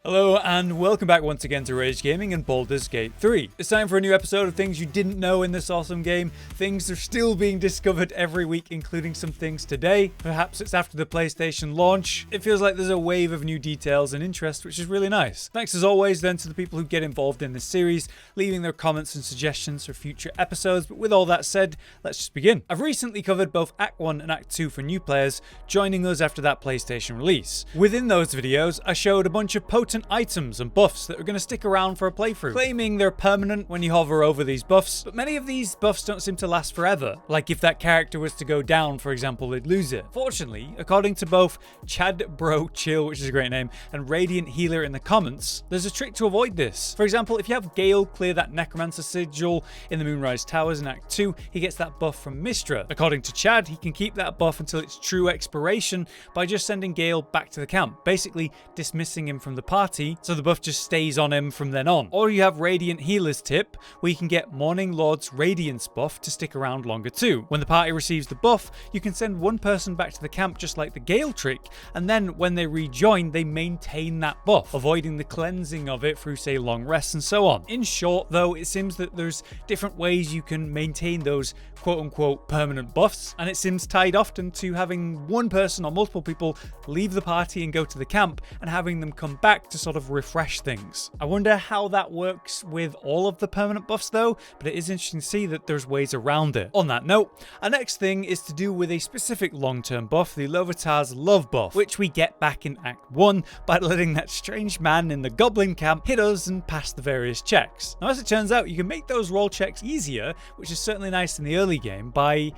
Hello and welcome back once again to Rage Gaming and Baldurs Gate 3. It's time for a new episode of things you didn't know in this awesome game. Things are still being discovered every week, including some things today. Perhaps it's after the PlayStation launch. It feels like there's a wave of new details and interest, which is really nice. Thanks as always then to the people who get involved in this series, leaving their comments and suggestions for future episodes. But with all that said, let's just begin. I've recently covered both Act 1 and Act 2 for new players, joining us after that PlayStation release. Within those videos, I showed a bunch of potent items and buffs that are going to stick around for a playthrough, claiming they're permanent when you hover over these buffs, but many of these buffs don't seem to last forever. Like if that character was to go down, for example, they'd lose it. Fortunately, according to both Chad Bro Chill, which is a great name, and Radiant Healer in the comments, there's a trick to avoid this. For example, if you have Gale clear that Necromancer sigil in the Moonrise Towers in Act 2, he gets that buff from Mistra. According to Chad, he can keep that buff until its true expiration by just sending Gale back to the camp, basically dismissing him from the party, so the buff just stays on him from then on. Or you have Radiant Healer's tip, where you can get Morning Lord's Radiance buff to stick around longer too. When the party receives the buff, you can send one person back to the camp just like the Gale trick, and then when they rejoin, they maintain that buff, avoiding the cleansing of it through, say, long rests and so on. In short, though, it seems that there's different ways you can maintain those quote-unquote permanent buffs, and it seems tied often to having one person or multiple people leave the party and go to the camp, and having them come back to sort of refresh things. I wonder how that works with all of the permanent buffs though, but it is interesting to see that there's ways around it. On that note, our next thing is to do with a specific long-term buff, the Lovitar's Love buff, which we get back in Act 1 by letting that strange man in the Goblin camp hit us and pass the various checks. Now, as it turns out, you can make those roll checks easier, which is certainly nice in the early game, by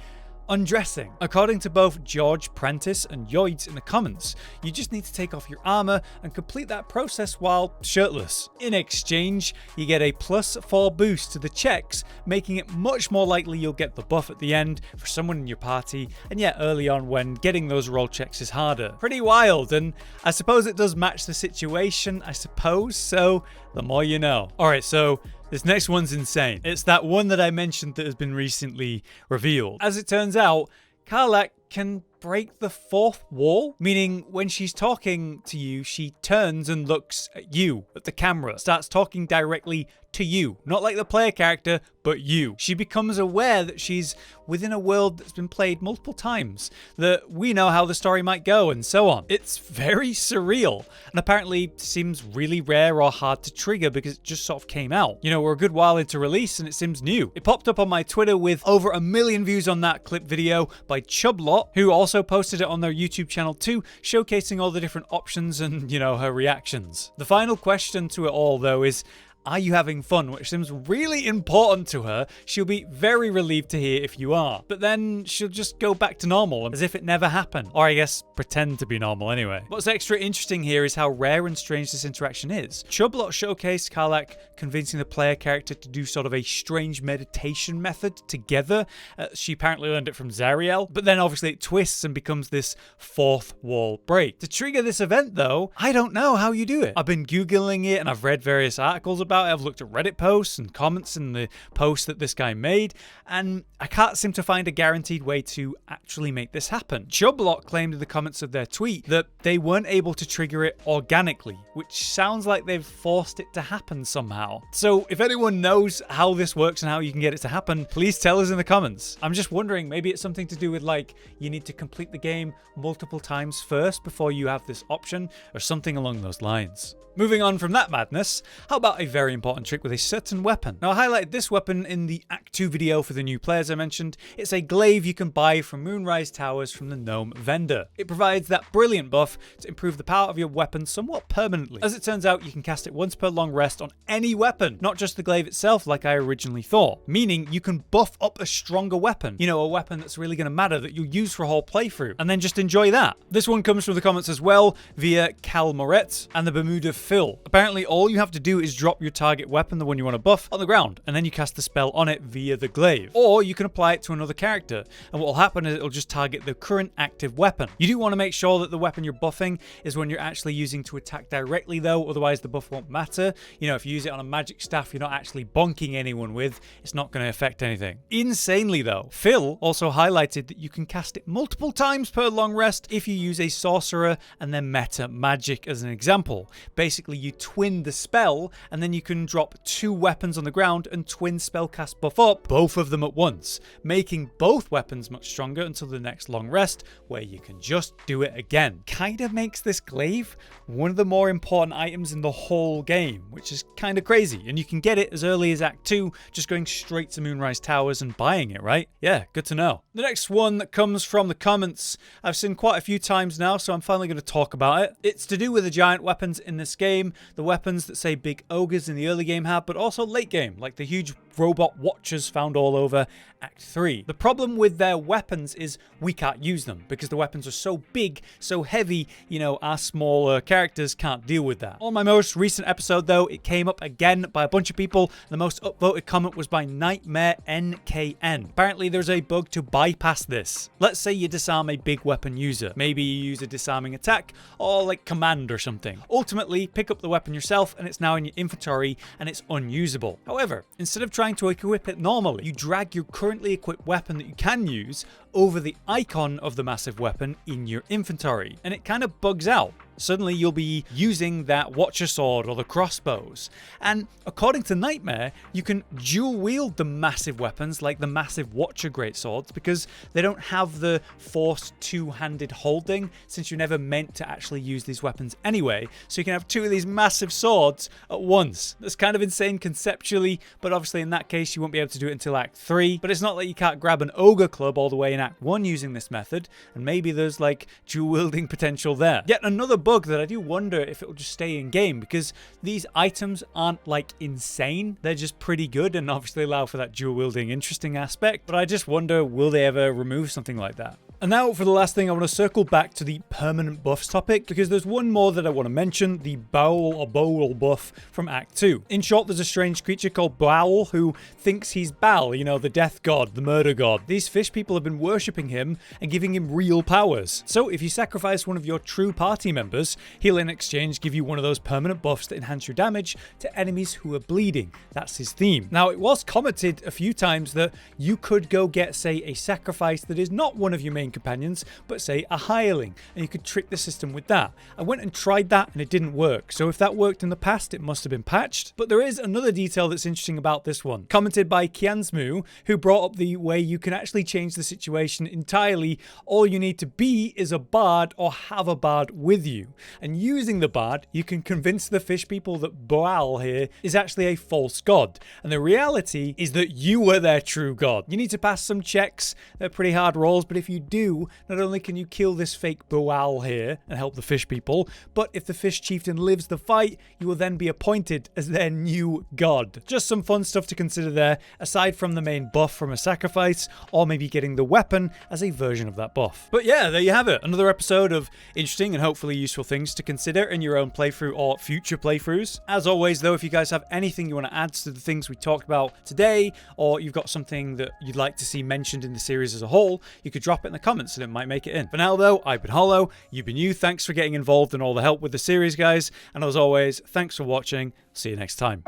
undressing. According to both George Prentice and Yoids in the comments, you just need to take off your armor and complete that process while shirtless. In exchange, you get a +4 boost to the checks, making it much more likely you'll get the buff at the end for someone in your party, and yet early on when getting those roll checks is harder. Pretty wild, and I suppose it does match the situation, I suppose, so the more you know. Alright, so this next one's insane. It's that one that I mentioned that has been recently revealed. As it turns out, Karlach can break the fourth wall, meaning when she's talking to you, she turns and looks at you, at the camera, starts talking directly to you, not like the player character, but you. She becomes aware that she's within a world that's been played multiple times, that we know how the story might go, and so on. It's very surreal, and apparently seems really rare or hard to trigger because it just sort of came out. You know, we're a good while into release and it seems new. It popped up on my Twitter with over 1 million views on that clip video by Chublot, who also posted it on their YouTube channel too, showcasing all the different options and, you know, her reactions. The final question to it all though is, are you having fun? Which seems really important to her. She'll be very relieved to hear if you are. But then she'll just go back to normal as if it never happened. Or I guess pretend to be normal anyway. What's extra interesting here is how rare and strange this interaction is. Chublot showcased Karlach convincing the player character to do sort of a strange meditation method together. She apparently learned it from Zariel. But then obviously it twists and becomes this fourth wall break. To trigger this event though, I don't know how you do it. I've been Googling it and I've read various articles about it. I've looked at Reddit posts and comments in the post that this guy made, and I can't seem to find a guaranteed way to actually make this happen. Chublot claimed in the comments of their tweet that they weren't able to trigger it organically, which sounds like they've forced it to happen somehow. So if anyone knows how this works and how you can get it to happen, please tell us in the comments. I'm just wondering, maybe it's something to do with like, you need to complete the game multiple times first before you have this option, or something along those lines. Moving on from that madness, how about a very important trick with a certain weapon? Now, I highlighted this weapon in the Act 2 video for the new players I mentioned. It's a glaive you can buy from Moonrise Towers from the gnome vendor. It provides that brilliant buff to improve the power of your weapon somewhat permanently. As it turns out, you can cast it once per long rest on any weapon, not just the glaive itself like I originally thought. Meaning you can buff up a stronger weapon. You know, a weapon that's really going to matter that you'll use for a whole playthrough, and then just enjoy that. This one comes from the comments as well via Cal Moret and the Bermuda Phil. Apparently all you have to do is drop your favorite target weapon, the one you want to buff, on the ground, and then you cast the spell on it via the glaive. Or you can apply it to another character, and what will happen is it'll just target the current active weapon. You do want to make sure that the weapon you're buffing is one you're actually using to attack directly though, otherwise the buff won't matter. You know, if you use it on a magic staff you're not actually bonking anyone with, it's not going to affect anything. Insanely though, Phil also highlighted that you can cast it multiple times per long rest if you use a sorcerer and then meta magic as an example. Basically you twin the spell and then you can drop 2 weapons on the ground and twin spellcast buff up both of them at once, making both weapons much stronger until the next long rest where you can just do it again. Kinda makes this glaive one of the more important items in the whole game, which is kinda crazy, and you can get it as early as Act 2 just going straight to Moonrise Towers and buying it, right? Yeah, good to know. The next one that comes from the comments I've seen quite a few times now, so I'm finally going to talk about it. It's to do with the giant weapons in this game, the weapons that say big ogres in the early game have, but also late game, like the huge robot watchers found all over Act 3. The problem with their weapons is we can't use them because the weapons are so big, so heavy, you know, our smaller characters can't deal with that. On my most recent episode though, it came up again by a bunch of people. The most upvoted comment was by Nightmare NKN. Apparently there's a bug to bypass this. Let's say you disarm a big weapon user. Maybe you use a disarming attack or like command or something. Ultimately, pick up the weapon yourself and it's now in your inventory and it's unusable. However, instead of trying to equip it normally, you drag your currently equipped weapon that you can use over the icon of the massive weapon in your inventory, and it kind of bugs out. Suddenly you'll be using that Watcher Sword or the crossbows. And according to Nightmare, you can dual wield the massive weapons like the massive Watcher Greatswords because they don't have the forced two-handed holding since you're never meant to actually use these weapons anyway. So you can have 2 of these massive swords at once. That's kind of insane conceptually, but obviously in that case you won't be able to do it until Act 3. But it's not like you can't grab an Ogre Club all the way in Act 1 using this method, and maybe there's like dual wielding potential there. Yet another bug that I do wonder if it will just stay in game because these items aren't like insane, they're just pretty good and obviously allow for that dual wielding interesting aspect, but I just wonder, will they ever remove something like that? And now for the last thing, I want to circle back to the permanent buffs topic because there's one more that I want to mention, the boooal or boooal buff from Act 2. In short, there's a strange creature called boooal who thinks he's Baal, you know, the death god, the murder god. These fish people have been worshipping him and giving him real powers. So if you sacrifice one of your true party members, he'll in exchange give you one of those permanent buffs that enhance your damage to enemies who are bleeding. That's his theme. Now, it was commented a few times that you could go get, say, a sacrifice that is not one of your main companions, but say a hireling, and you could trick the system with that. I went and tried that and it didn't work, so if that worked in the past it must have been patched. But there is another detail that's interesting about this one, commented by Kiansmu, who brought up the way you can actually change the situation entirely. All you need to be is a bard or have a bard with you, and using the bard you can convince the fish people that boooal here is actually a false god, and the reality is that you are their true god. You need to pass some checks, they're pretty hard rolls, but if you do, not only can you kill this fake boooal here and help the fish people, but if the fish chieftain lives the fight, you will then be appointed as their new god. Just some fun stuff to consider there, aside from the main buff from a sacrifice, or maybe getting the weapon as a version of that buff. But yeah, there you have it. Another episode of interesting and hopefully useful things to consider in your own playthrough or future playthroughs. As always though, if you guys have anything you want to add to the things we talked about today, or you've got something that you'd like to see mentioned in the series as a whole, you could drop it in the comments and it might make it in. For now though, I've been Hollow, you've been you. Thanks for getting involved and all the help with the series, guys, and as always, thanks for watching. See you next time.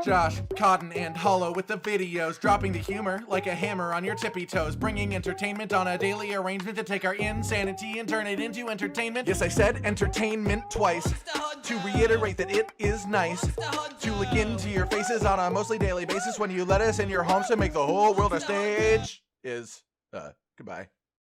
Josh, Cotton, and Hollow with the videos, dropping the humor like a hammer on your tippy toes, bringing entertainment on a daily arrangement to take our insanity and turn it into entertainment. Yes, I said entertainment twice, to reiterate that it is nice to look into your faces on a mostly daily basis when you let us in your homes to make the whole world a stage. Goodbye.